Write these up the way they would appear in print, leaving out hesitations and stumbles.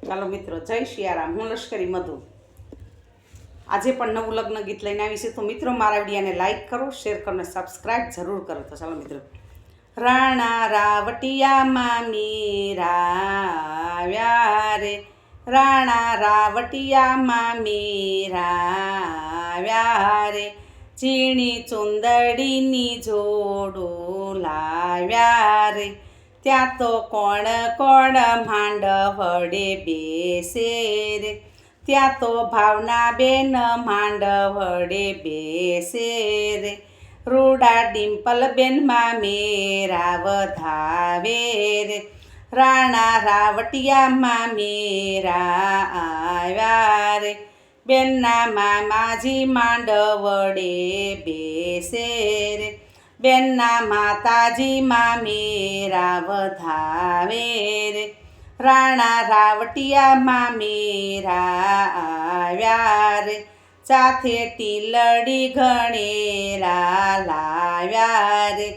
ચાલો મિત્રો, જય શિયારામ. હું લશ્કરી મધુ. આજે પણ નવું લગ્ન ગીત લઈને આવી છે. તો મિત્રો, મારા વિડીયોને લાઈક કરો, શેર કરો અને સબસ્ક્રાઈબ જરૂર કરો. તો ચાલો મિત્રો. રાણા રાવટિયામાં મીરાવ્યા રે, રાણા રાવટિયામાં મીરાવ્યા રે, ઝીણી ચુંદડીની જોડું લાવ્યા રે. ત્યાં તો કોણ કોણ માંડવડે બેસે રે, ત્યાં તો ભાવનાબેન માંડવડે બેસે રે. રૂડા ડિમ્પલબેન માં મેરા વધાવે રે, રાણા રાવટિયામાં મેરા આવ્યા રે. બેનના મામાજી માંડવડે બેસે રે, બેનના માતાજીમાં મેરા વધાવે રે. રાણા રાવટિયામાં મેરા આવ્યા રે, સાથે ટીલડી ઘણેરા લાવ્યા રે.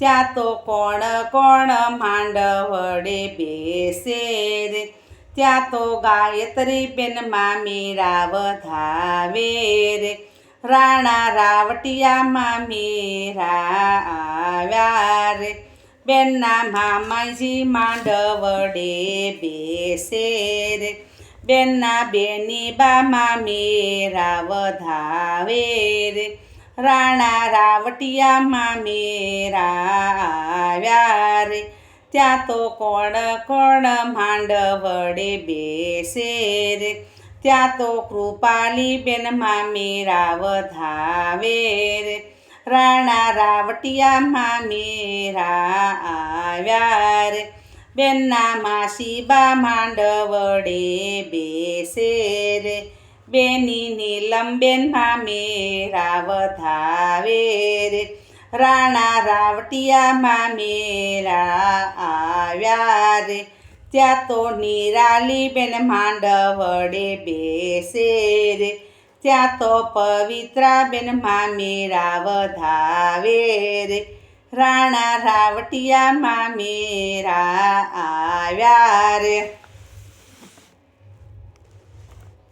ત્યાં તો કોણ કોણ માંડવડે બેસે રે, ત્યાં તો ગાયત્રીબેન માં મેરા વધાવે રે. રાણા રાવટિયામાં મેરા આવ્યા રે, બેનના મામાજી માંડવડે બેસે રે. બેનના બેની બામાં મેરા વધાવે રે, રાણા રાવટિયામાં મેરા આવ્યા રે. ત્યાં તો કોણ કોણ માંડવડે બેસે રે, ત્યાં તો કૃપાલીબેન માં મેરા વધાવે રે. રાણા રાવટિયામાં મેરા આવ્યા રે, બેનના માસીબા માંડવડે બેસે રે. બેની નીલમબેન માં મેરા વધાવે રે, રાણા રાવટિયામાં મેરા આવ્યા રે. ત્યાં તો નિરાલીબેન માંડવડે બેસે રે, ત્યાં તો પવિત્રાબેન માં મેરા વધાવે રે. રાણા રાવટિયામાં મેરા આવ્યા રે.